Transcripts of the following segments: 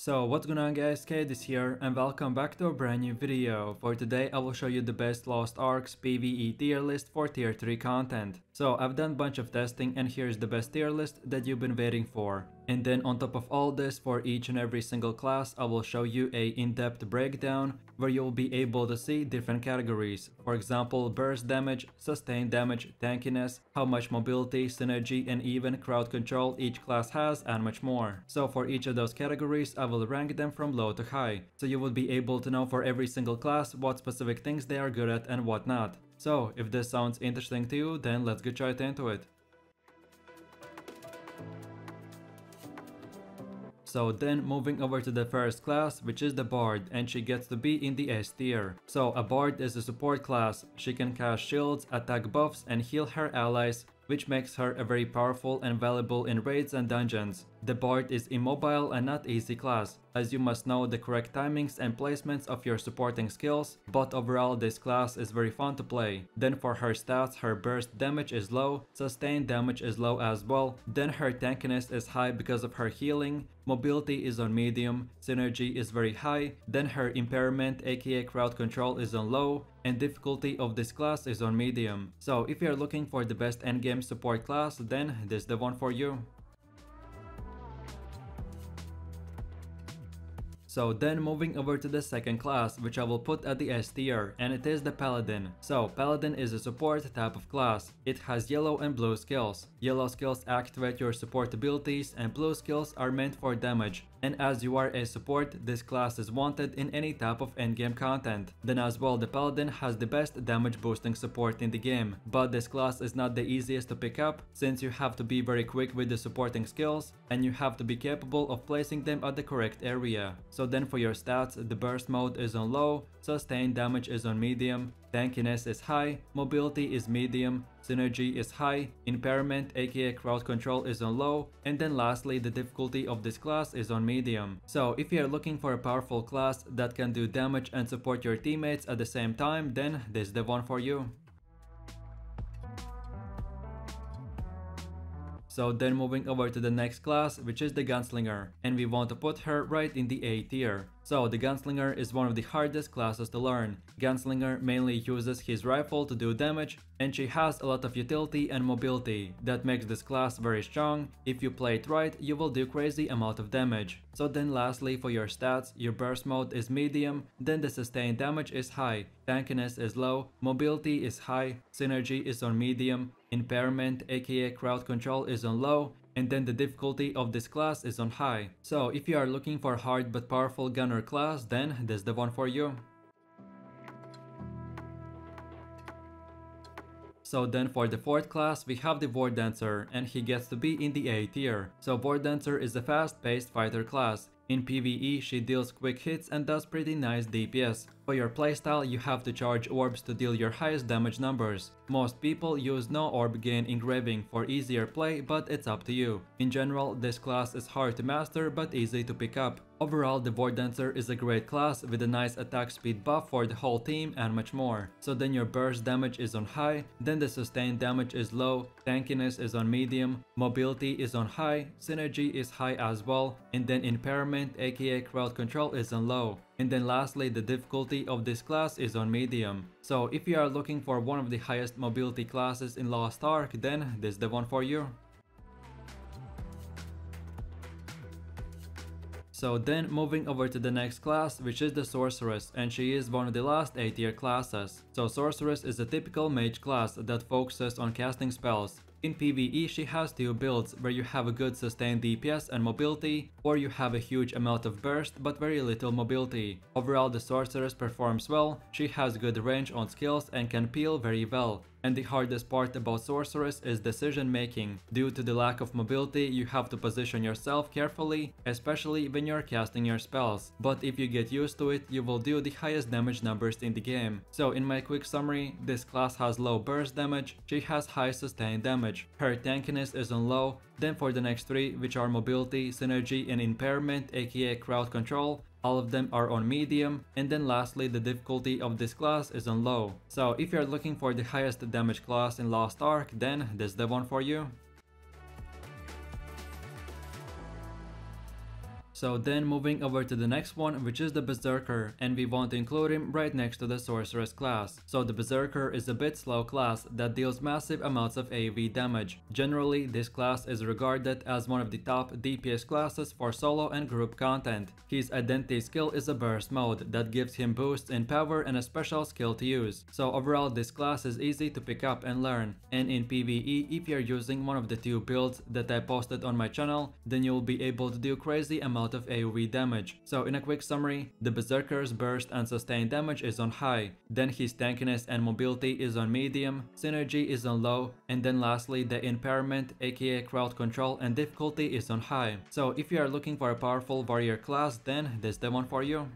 So what's going on guys, Kate is here and welcome back to a brand new video. For today I will show you the best Lost Arks PVE tier list for tier 3 content. So I've done a bunch of testing and here's the best tier list that you've been waiting for. And then on top of all this, for each and every single class I will show you a in-depth breakdown where you'll be able to see different categories. For example, burst damage, sustained damage, tankiness, how much mobility, synergy and even crowd control each class has and much more. So for each of those categories I will rank them from low to high, so you will be able to know for every single class what specific things they are good at and what not. So if this sounds interesting to you, then let's get right into it. So then moving over to the first class, which is the Bard, and she gets to be in the S tier. So a Bard is a support class. She can cast shields, attack buffs and heal her allies, which makes her a very powerful and valuable in raids and dungeons. The Bard is immobile and not easy class, as you must know the correct timings and placements of your supporting skills, but overall this class is very fun to play. Then for her stats, her burst damage is low, sustained damage is low as well, then her tankiness is high because of her healing, mobility is on medium, synergy is very high, then her impairment aka crowd control is on low, and difficulty of this class is on medium. So if you're looking for the best endgame support class, then this is the one for you. So then moving over to the second class, which I will put at the S tier, and it is the Paladin. So Paladin is a support type of class. It has yellow and blue skills. Yellow skills activate your support abilities and blue skills are meant for damage. And as you are a support, this class is wanted in any type of endgame content. Then as well, the Paladin has the best damage boosting support in the game. But this class is not the easiest to pick up, since you have to be very quick with the supporting skills and you have to be capable of placing them at the correct area. So then for your stats, the burst mode is on low, sustained damage is on medium, tankiness is high, mobility is medium, synergy is high, impairment aka crowd control is on low, and then lastly the difficulty of this class is on medium. So if you are looking for a powerful class that can do damage and support your teammates at the same time, then this is the one for you. So then moving over to the next class, which is the Gunslinger, and we want to put her right in the A tier. So the Gunslinger is one of the hardest classes to learn. Gunslinger mainly uses his rifle to do damage, and she has a lot of utility and mobility that makes this class very strong. If you play it right, you will do crazy amount of damage. So then lastly for your stats, your burst mode is medium, then the sustained damage is high, tankiness is low, mobility is high, synergy is on medium, impairment aka crowd control is on low, and then the difficulty of this class is on high. So if you are looking for hard but powerful gunner class, then this is the one for you. So then for the fourth class, we have the Wardancer, and he gets to be in the A tier. So Wardancer is a fast-paced fighter class. In PvE, she deals quick hits and does pretty nice DPS. For your playstyle, you have to charge orbs to deal your highest damage numbers. Most people use no orb gain engraving for easier play, but it's up to you. In general, this class is hard to master but easy to pick up. Overall, the Wardancer is a great class with a nice attack speed buff for the whole team and much more. So then your burst damage is on high, then the sustained damage is low, tankiness is on medium, mobility is on high, synergy is high as well, and then impairment aka crowd control is on low. And then lastly, the difficulty of this class is on medium. So if you are looking for one of the highest mobility classes in Lost Ark, then this is the one for you. So then moving over to the next class, which is the Sorceress, and she is one of the last A tier classes. So Sorceress is a typical mage class that focuses on casting spells. In PvE, she has two builds where you have a good sustained DPS and mobility, or you have a huge amount of burst but very little mobility. Overall, the Sorceress performs well, she has good range on skills and can peel very well. And the hardest part about Sorceress is decision making. Due to the lack of mobility, you have to position yourself carefully, especially when you're casting your spells. But if you get used to it, you will do the highest damage numbers in the game. So in my quick summary, this class has low burst damage, she has high sustained damage, her tankiness is on low, then for the next three, which are mobility, synergy and impairment aka crowd control, all of them are on medium, and then lastly the difficulty of this class is on low. So if you're looking for the highest damage class in Lost Ark, then this is the one for you. So then moving over to the next one, which is the Berserker, and we want to include him right next to the Sorceress class. So the Berserker is a bit slow class that deals massive amounts of AoE damage. Generally, this class is regarded as one of the top DPS classes for solo and group content. His identity skill is a burst mode that gives him boosts in power and a special skill to use. So overall, this class is easy to pick up and learn. And in PvE, if you're using one of the two builds that I posted on my channel, then you'll be able to do crazy amount of AoE damage. So in a quick summary, the Berserker's burst and sustain damage is on high, then his tankiness and mobility is on medium, synergy is on low, and then lastly the impairment aka crowd control and difficulty is on high. So if you are looking for a powerful warrior class, then this is the one for you.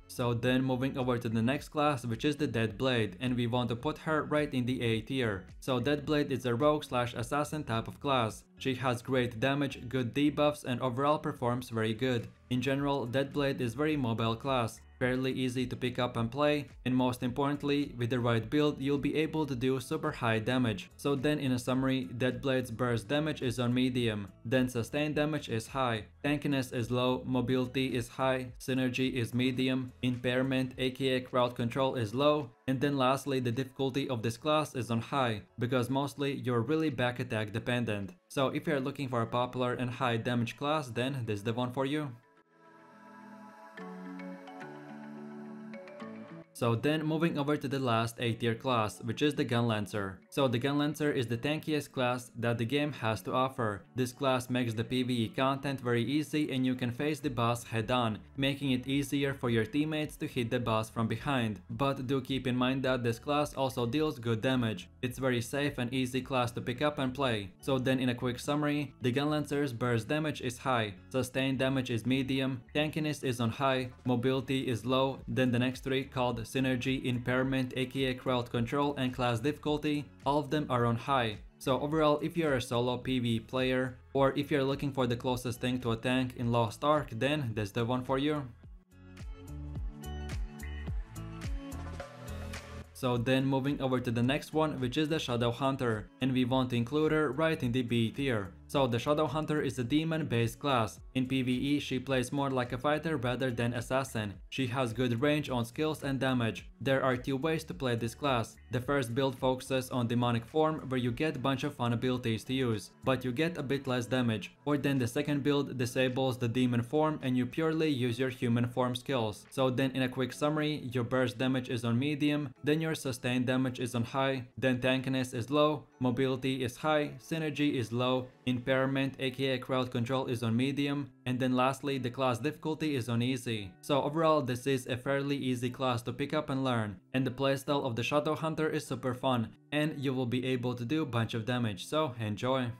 So then moving over to the next class, which is the Deadblade, and we want to put her right in the A tier. So Deadblade is a rogue / assassin type of class. She has great damage, good debuffs, and overall performs very good. In general, Deadblade is very mobile class, fairly easy to pick up and play, and most importantly, with the right build, you'll be able to do super high damage. So then in a summary, Deadblade's burst damage is on medium, then sustain damage is high, tankiness is low, mobility is high, synergy is medium, impairment aka crowd control is low, and then lastly the difficulty of this class is on high, because mostly you're really back attack dependent. So if you're looking for a popular and high damage class, then this is the one for you. So then moving over to the last A tier class, which is the Gunlancer. So the Gunlancer is the tankiest class that the game has to offer. This class makes the PvE content very easy and you can face the boss head on, making it easier for your teammates to hit the boss from behind. But do keep in mind that this class also deals good damage. It's very safe and easy class to pick up and play. So then in a quick summary, the Gunlancer's burst damage is high, sustain damage is medium, tankiness is on high, mobility is low, then the next three called synergy, impairment aka crowd control, and class difficulty, all of them are on high. So overall, if you're a solo PvE player, or if you're looking for the closest thing to a tank in Lost Ark, then that's the one for you. So then moving over to the next one, which is the Shadowhunter, and we want to include her right in the B tier. So the Shadowhunter is a demon based class. In PvE she plays more like a fighter rather than assassin. She has good range on skills and damage. There are two ways to play this class. The first build focuses on demonic form where you get a bunch of fun abilities to use, but you get a bit less damage. Or then the second build disables the demon form and you purely use your human form skills. So then in a quick summary, your burst damage is on medium, then your sustained damage is on high, then tankiness is low, mobility is high, synergy is low, impairment aka crowd control is on medium, and then lastly the class difficulty is on easy. So overall this is a fairly easy class to pick up and learn, and the playstyle of the Shadowhunter is super fun and you will be able to do a bunch of damage, so enjoy.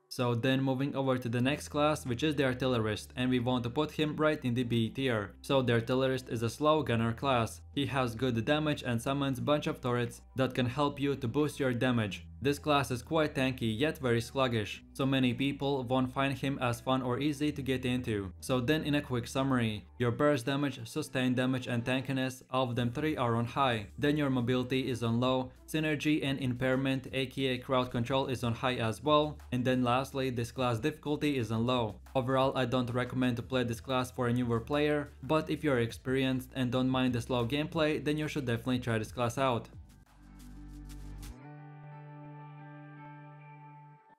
So then moving over to the next class, which is the Artillerist, and we want to put him right in the B tier. So the Artillerist is a slow gunner class. He has good damage and summons bunch of turrets that can help you to boost your damage. This class is quite tanky yet very sluggish, so many people won't find him as fun or easy to get into. So then in a quick summary, your burst damage, sustained damage and tankiness, all of them three are on high, then your mobility is on low, synergy and impairment aka crowd control is on high as well, and then lastly this class difficulty is on low. Overall I don't recommend to play this class for a newer player, but if you're experienced and don't mind the slow gameplay, then you should definitely try this class out.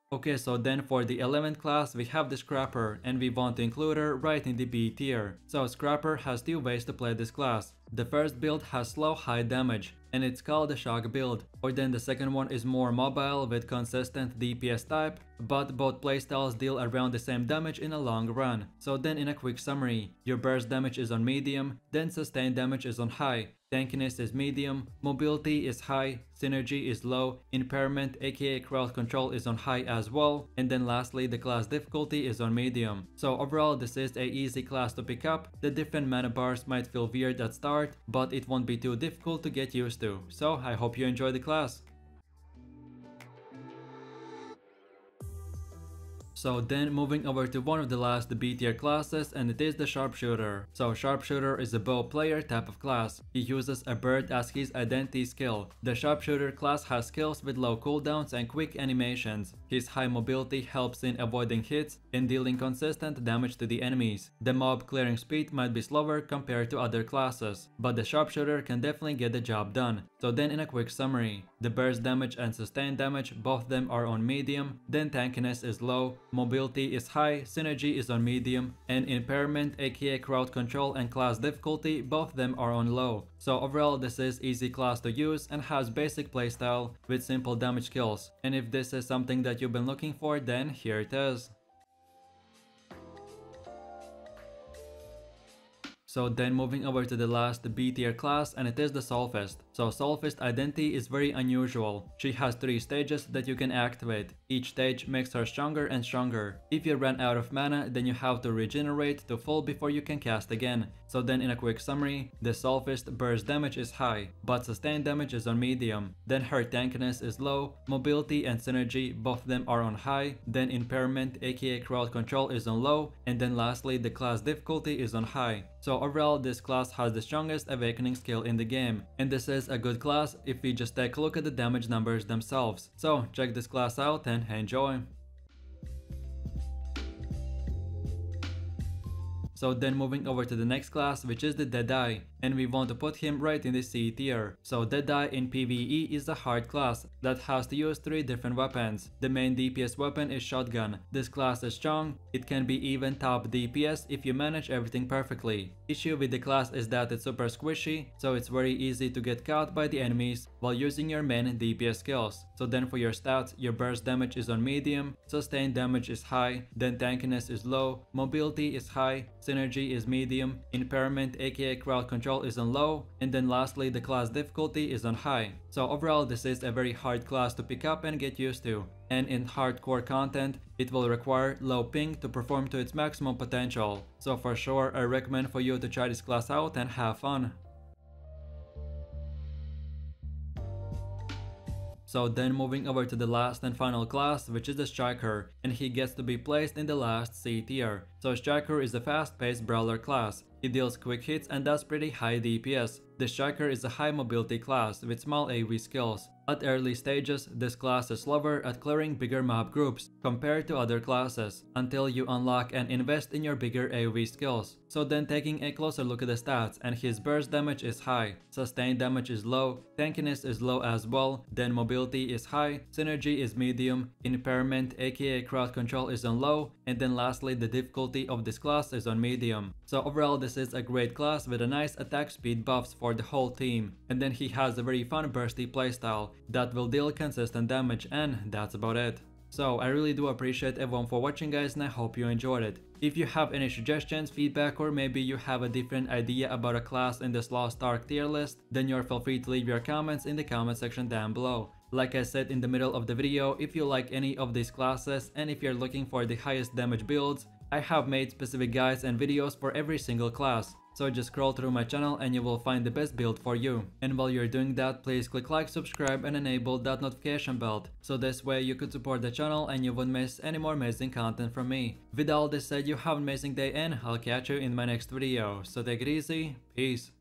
Okay, so then for the 11th class we have the Scrapper, and we want to include her right in the B tier. So Scrapper has two ways to play this class. The first build has slow high damage, and it's called the shock build, or then the second one is more mobile with consistent DPS type, but both playstyles deal around the same damage in a long run. So then in a quick summary, your burst damage is on medium, then sustained damage is on high, tankiness is medium, mobility is high, synergy is low, impairment aka crowd control is on high as well, and then lastly the class difficulty is on medium. So overall this is a easy class to pick up. The different mana bars might feel weird at start, but it won't be too difficult to get used to. So I hope you enjoy the class. So then moving over to one of the last B tier classes, and it is the Sharpshooter. So Sharpshooter is a bow player type of class. He uses a bird as his identity skill. The Sharpshooter class has skills with low cooldowns and quick animations. His high mobility helps in avoiding hits and dealing consistent damage to the enemies. The mob clearing speed might be slower compared to other classes, but the Sharpshooter can definitely get the job done. So then in a quick summary, the burst damage and sustained damage, both of them are on medium, then tankiness is low, mobility is high, synergy is on medium, and impairment aka crowd control and class difficulty, both of them are on low. So overall this is easy class to use and has basic playstyle with simple damage kills. And if this is something that you've been looking for, then here it is. So then moving over to the last B tier class, and it is the Soulfist. So Soulfist identity is very unusual. She has 3 stages that you can activate. Each stage makes her stronger and stronger. If you run out of mana, then you have to regenerate to full before you can cast again. So then in a quick summary, the Soulfist burst damage is high, but sustained damage is on medium. Then her tankiness is low, mobility and synergy, both of them are on high. Then impairment aka crowd control is on low, and then lastly the class difficulty is on high. So overall this class has the strongest awakening skill in the game, and this is a good class if we just take a look at the damage numbers themselves. So check this class out and enjoy. So then moving over to the next class, which is the Deadeye, and we want to put him right in the C tier. So Deadeye in PvE is a hard class that has to use 3 different weapons. The main DPS weapon is shotgun. This class is strong, it can be even top DPS if you manage everything perfectly. Issue with the class is that it's super squishy, so it's very easy to get caught by the enemies while using your main DPS skills. So then for your stats, your burst damage is on medium, sustained damage is high, then tankiness is low, mobility is high, synergy is medium, impairment aka crowd control is on low, and then lastly the class difficulty is on high. So overall this is a very hard class to pick up and get used to. And in hardcore content, it will require low ping to perform to its maximum potential. So for sure I recommend for you to try this class out and have fun. So then moving over to the last and final class, which is the Striker, and he gets to be placed in the last C tier. So Striker is a fast-paced brawler class. He deals quick hits and does pretty high DPS. The Striker is a high mobility class with small AoE skills. At early stages, this class is slower at clearing bigger mob groups compared to other classes, until you unlock and invest in your bigger AoE skills. So then taking a closer look at the stats, and his burst damage is high, sustained damage is low, tankiness is low as well, then mobility is high, synergy is medium, impairment aka crowd control is on low, and then lastly the difficulty of this class is on medium. So overall this is a great class with a nice attack speed buffs for the whole team, and then he has a very fun bursty playstyle that will deal consistent damage, and that's about it. So I really do appreciate everyone for watching guys, and I hope you enjoyed it. If you have any suggestions, feedback, or maybe you have a different idea about a class in this Lost Ark tier list, then you're feel free to leave your comments in the comment section down below. Like I said in the middle of the video, if you like any of these classes and if you're looking for the highest damage builds, I have made specific guides and videos for every single class. So just scroll through my channel and you will find the best build for you. And while you're doing that, please click like, subscribe and enable that notification bell. So this way you could support the channel and you won't miss any more amazing content from me. With all this said, you have an amazing day and I'll catch you in my next video. So take it easy, peace.